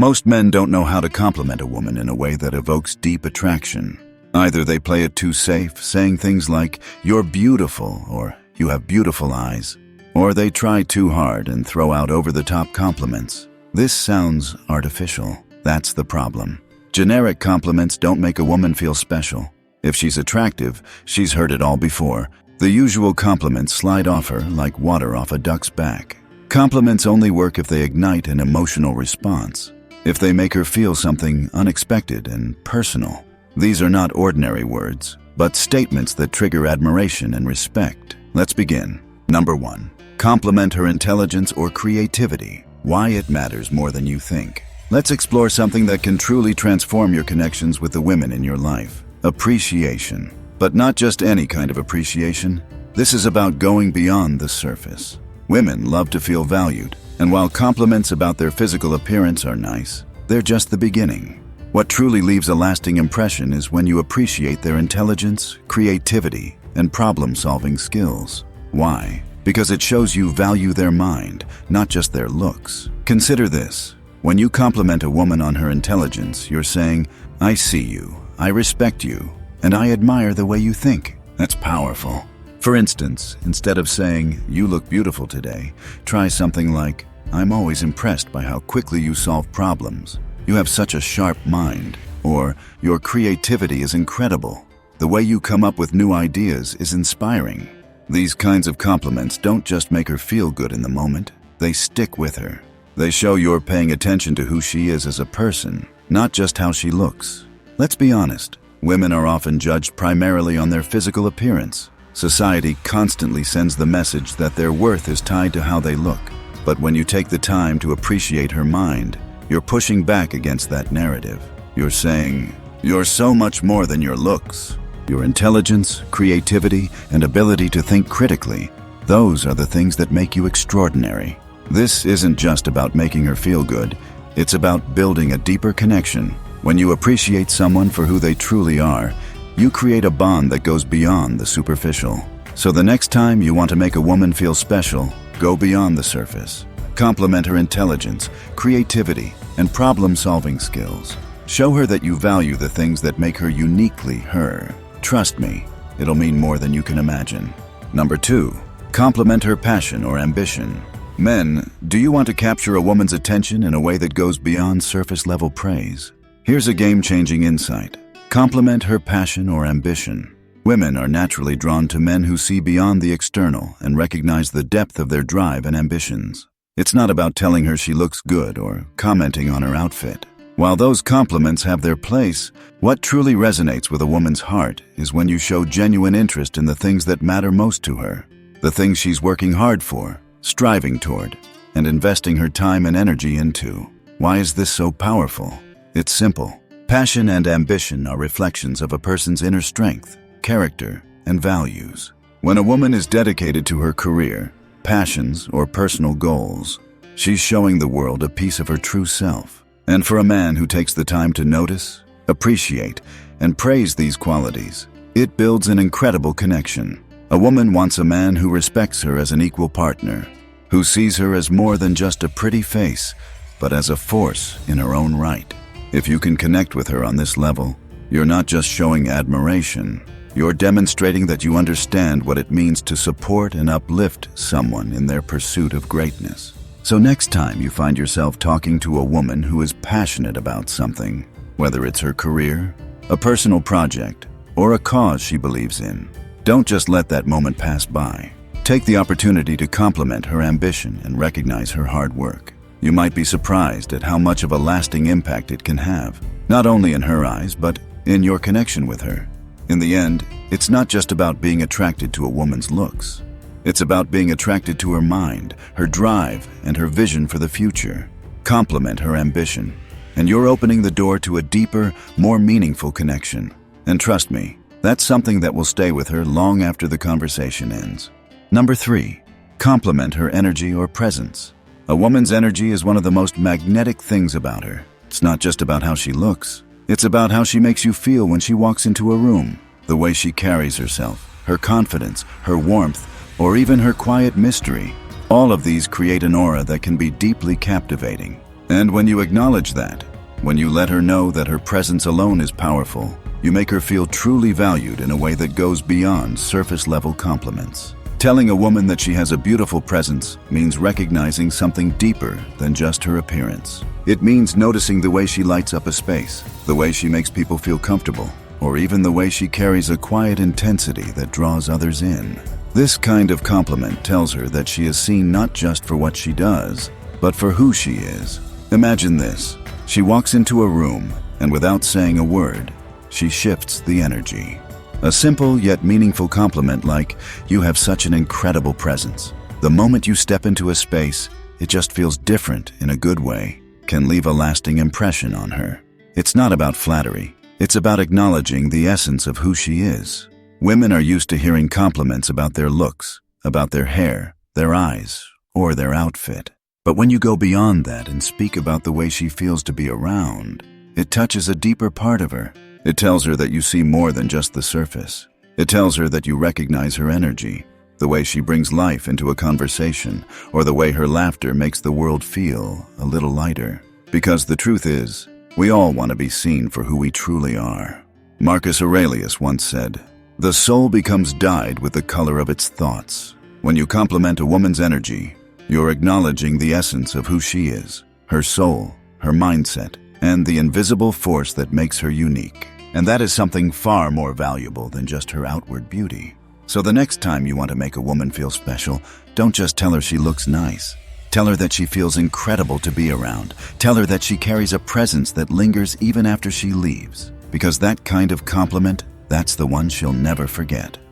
Most men don't know how to compliment a woman in a way that evokes deep attraction. Either they play it too safe, saying things like, "You're beautiful," or "You have beautiful eyes," or they try too hard and throw out over-the-top compliments. This sounds artificial. That's the problem. Generic compliments don't make a woman feel special. If she's attractive, she's heard it all before. The usual compliments slide off her like water off a duck's back. Compliments only work if they ignite an emotional response, if they make her feel something unexpected and personal. These are not ordinary words, but statements that trigger admiration and respect. Let's begin. Number 1. Compliment her intelligence or creativity. Why it matters more than you think. Let's explore something that can truly transform your connections with the women in your life. Appreciation. But not just any kind of appreciation. This is about going beyond the surface. Women love to feel valued, and while compliments about their physical appearance are nice, they're just the beginning. What truly leaves a lasting impression is when you appreciate their intelligence, creativity, and problem-solving skills. Why? Because it shows you value their mind, not just their looks. Consider this. When you compliment a woman on her intelligence, you're saying, "I see you, I respect you, and I admire the way you think." That's powerful. For instance, instead of saying, "You look beautiful today," try something like, "I'm always impressed by how quickly you solve problems. You have such a sharp mind," or "Your creativity is incredible. The way you come up with new ideas is inspiring." These kinds of compliments don't just make her feel good in the moment, they stick with her. They show you're paying attention to who she is as a person, not just how she looks. Let's be honest, women are often judged primarily on their physical appearance. Society constantly sends the message that their worth is tied to how they look. But when you take the time to appreciate her mind, you're pushing back against that narrative. You're saying, "You're so much more than your looks." Your intelligence, creativity, and ability to think critically, those are the things that make you extraordinary. This isn't just about making her feel good, it's about building a deeper connection. When you appreciate someone for who they truly are, you create a bond that goes beyond the superficial. So the next time you want to make a woman feel special, go beyond the surface. Compliment her intelligence, creativity, and problem-solving skills. Show her that you value the things that make her uniquely her. Trust me, it'll mean more than you can imagine. Number 2. Compliment her passion or ambition. Men, do you want to capture a woman's attention in a way that goes beyond surface-level praise? Here's a game-changing insight. Compliment her passion or ambition. Women are naturally drawn to men who see beyond the external and recognize the depth of their drive and ambitions. It's not about telling her she looks good or commenting on her outfit. While those compliments have their place, what truly resonates with a woman's heart is when you show genuine interest in the things that matter most to her, the things she's working hard for, striving toward, and investing her time and energy into. Why is this so powerful? It's simple. Passion and ambition are reflections of a person's inner strength, character, and values. When a woman is dedicated to her career, passions, or personal goals, she's showing the world a piece of her true self. And for a man who takes the time to notice, appreciate, and praise these qualities, it builds an incredible connection. A woman wants a man who respects her as an equal partner, who sees her as more than just a pretty face, but as a force in her own right. If you can connect with her on this level, you're not just showing admiration, you're demonstrating that you understand what it means to support and uplift someone in their pursuit of greatness. So next time you find yourself talking to a woman who is passionate about something, whether it's her career, a personal project, or a cause she believes in, don't just let that moment pass by. Take the opportunity to compliment her ambition and recognize her hard work. You might be surprised at how much of a lasting impact it can have, not only in her eyes, but in your connection with her. In the end, it's not just about being attracted to a woman's looks. It's about being attracted to her mind, her drive, and her vision for the future. Compliment her ambition, and you're opening the door to a deeper, more meaningful connection. And trust me, that's something that will stay with her long after the conversation ends. Number 3. Compliment her energy or presence. A woman's energy is one of the most magnetic things about her. It's not just about how she looks. It's about how she makes you feel when she walks into a room, the way she carries herself, her confidence, her warmth, or even her quiet mystery. All of these create an aura that can be deeply captivating. And when you acknowledge that, when you let her know that her presence alone is powerful, you make her feel truly valued in a way that goes beyond surface-level compliments. Telling a woman that she has a beautiful presence means recognizing something deeper than just her appearance. It means noticing the way she lights up a space, the way she makes people feel comfortable, or even the way she carries a quiet intensity that draws others in. This kind of compliment tells her that she is seen not just for what she does, but for who she is. Imagine this. She walks into a room, and without saying a word, she shifts the energy. A simple yet meaningful compliment like, "You have such an incredible presence." The moment you step into a space, it just feels different in a good way, can leave a lasting impression on her. It's not about flattery. It's about acknowledging the essence of who she is. Women are used to hearing compliments about their looks, about their hair, their eyes, or their outfit. But when you go beyond that and speak about the way she feels to be around, it touches a deeper part of her. It tells her that you see more than just the surface. It tells her that you recognize her energy, the way she brings life into a conversation, or the way her laughter makes the world feel a little lighter. Because the truth is, we all want to be seen for who we truly are. Marcus Aurelius once said, "The soul becomes dyed with the color of its thoughts." When you compliment a woman's energy, you're acknowledging the essence of who she is, her soul, her mindset, and the invisible force that makes her unique. And that is something far more valuable than just her outward beauty. So the next time you want to make a woman feel special, don't just tell her she looks nice. Tell her that she feels incredible to be around. Tell her that she carries a presence that lingers even after she leaves. Because that kind of compliment, that's the one she'll never forget.